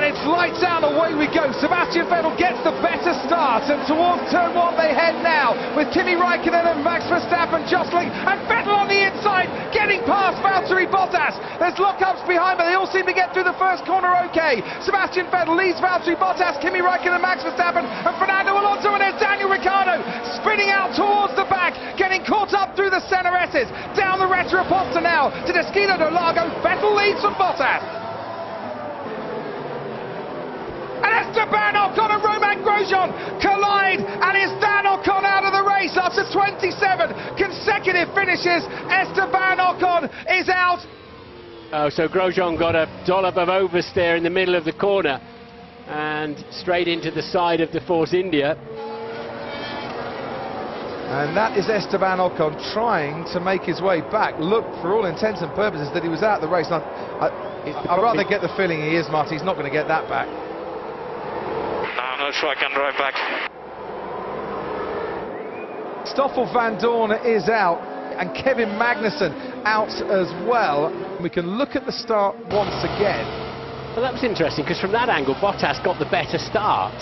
and it's lights out, away we go. Sebastian Vettel gets the better start, and towards turn one they head now, with Kimi Raikkonen and Max Verstappen jostling, and Vettel on the inside, getting past Valtteri Bottas. There's lockups behind, but they all seem to get through the first corner okay. Sebastian Vettel leads Valtteri Bottas, Kimi Raikkonen, Max Verstappen, and Fernando Alonso, and there's Daniel Ricciardo spinning out towards the back, getting caught up through the center S's. Down the Retro Aposta now to Desquina do Lago. Vettel leads from Bottas. And Esteban Ocon and Romain Grosjean collide, and Esteban Ocon out of the race after 27 consecutive finishes. Esteban Ocon is out. Oh, so Grosjean got a dollop of oversteer in the middle of the corner and straight into the side of the Force India. And that is Esteban Ocon trying to make his way back. Look, for all intents and purposes, that he was out of the race. I'd rather get the feeling he is, Marty. He's not going to get that back. I'm not sure I can drive back. Stoffel van Dorn is out, and Kevin Magnussen out as well. We can look at the start once again. Well, that was interesting, because from that angle, Bottas got the better start.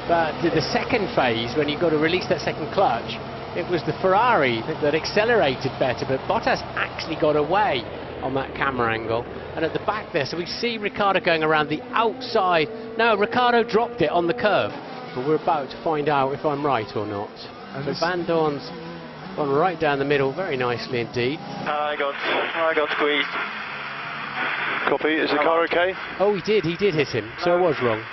But the second phase, when you got to release that second clutch, it was the Ferrari that accelerated better, but Bottas actually got away on that camera angle. And at the back there, so we see Ricciardo going around the outside. No, Ricciardo dropped it on the curve, but we're about to find out if I'm right or not. And so Van Dorn's gone right down the middle, very nicely indeed. I got squeezed. Copy, is the car okay? Oh, he did hit him, so I was wrong.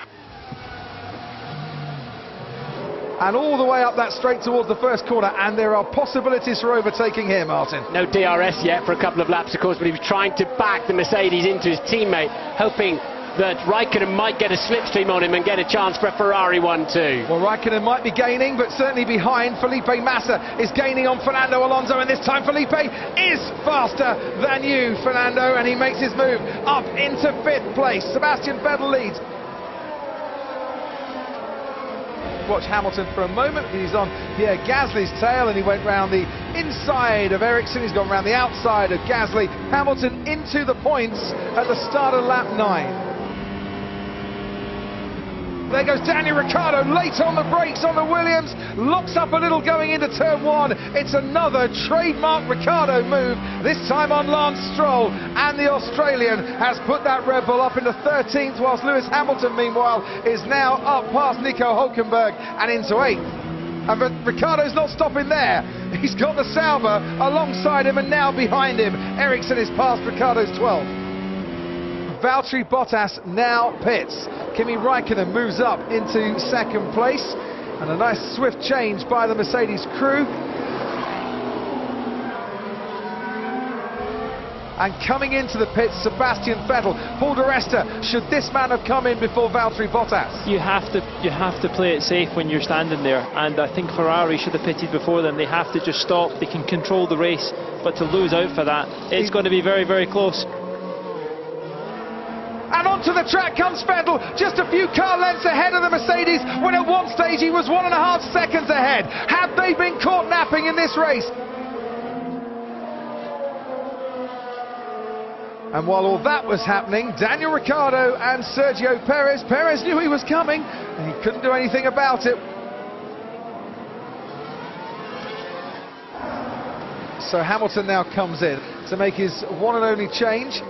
And all the way up that straight towards the first corner, and there are possibilities for overtaking here, Martin. No DRS yet for a couple of laps, of course, but he was trying to back the Mercedes into his teammate, hoping that Raikkonen might get a slipstream on him and get a chance for a Ferrari 1-2. Well, Raikkonen might be gaining, but certainly behind. Felipe Massa is gaining on Fernando Alonso, and this time Felipe is faster than you, Fernando, and he makes his move up into 5th place. Sebastian Vettel leads. Watch Hamilton for a moment. He's on Pierre Gasly's tail, and he went round the inside of Ericsson. He's gone round the outside of Gasly. Hamilton into the points at the start of lap 9. There goes Daniel Ricciardo, late on the brakes on the Williams, locks up a little going into turn 1. It's another trademark Ricciardo move, this time on Lance Stroll, and the Australian has put that Red Bull up into 13th, whilst Lewis Hamilton, meanwhile, is now up past Nico Hülkenberg and into 8th. And Ricciardo's not stopping there. He's got the Sauber alongside him, and now behind him, Ericsson is past Ricciardo's 12th. Valtteri Bottas now pits. Kimi Raikkonen moves up into 2nd place, and a nice swift change by the Mercedes crew. And coming into the pits, Sebastian Vettel. Paul di Resta, should this man have come in before Valtteri Bottas? You have to play it safe when you're standing there, and I think Ferrari should have pitted before them. They have to just stop. They can control the race, but to lose out for that, it's going to be very, very close. And onto the track comes Vettel, just a few car lengths ahead of the Mercedes, when at one stage he was 1.5 seconds ahead. Had they been caught napping in this race? And while all that was happening, Daniel Ricciardo and Sergio Perez. Perez knew he was coming, and he couldn't do anything about it. So Hamilton now comes in to make his one and only change.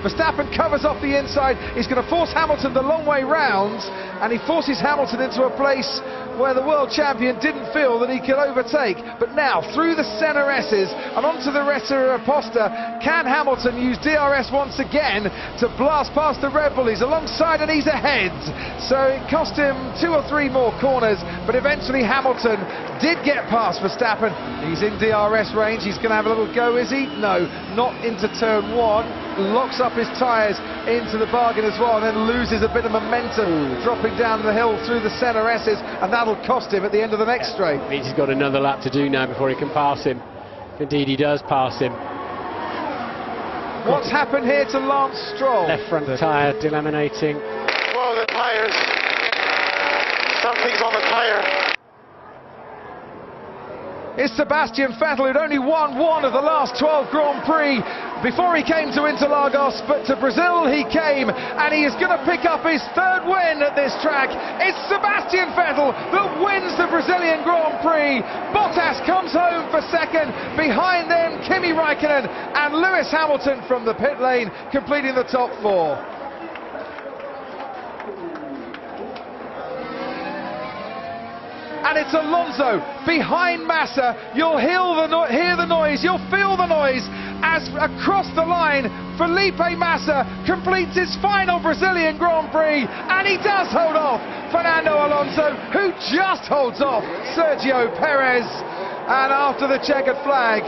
Verstappen covers off the inside. He's going to force Hamilton the long way round, and he forces Hamilton into a place where the world champion didn't feel that he could overtake. But now, through the center S's and onto the Retro Aposta, can Hamilton use DRS once again to blast past the Red Bull? He's alongside and he's ahead. So it cost him 2 or 3 more corners, but eventually Hamilton did get past Verstappen. He's in DRS range. He's going to have a little go, is he? No, not into turn 1. Locks up his tyres into the bargain as well, and then loses a bit of momentum, dropping down the hill through the centre S's, and that'll cost him at the end of the next straight. Means he's got another lap to do now before he can pass him. Indeed, he does pass him. What's happened here to Lance Stroll? Left front tyre delaminating. Whoa, the tyres. Something's on the tyre. is Sebastian Vettel, who'd only won one of the last 12 Grand Prix before he came to Interlagos, but to Brazil he came, and he is going to pick up his third win at this track. It's Sebastian Vettel that wins the Brazilian Grand Prix. Bottas comes home for second, behind them Kimi Raikkonen and Lewis Hamilton from the pit lane, completing the top four. And it's Alonso behind Massa. You'll hear the noise, you'll feel the noise as across the line Felipe Massa completes his final Brazilian Grand Prix, and he does hold off Fernando Alonso, who just holds off Sergio Perez. And after the checkered flag,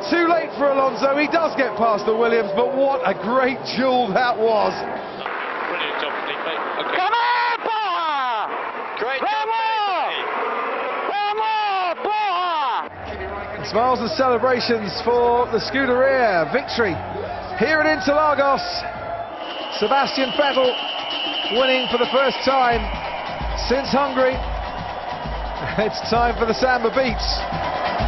too late for Alonso, he does get past the Williams, but what a great duel that was. Brilliant job, Felipe. Okay. Come on, Boa! Great job, Smiles and celebrations for the Scuderia victory here at Interlagos. Sebastian Vettel winning for the first time since Hungary. It's time for the Samba Beach.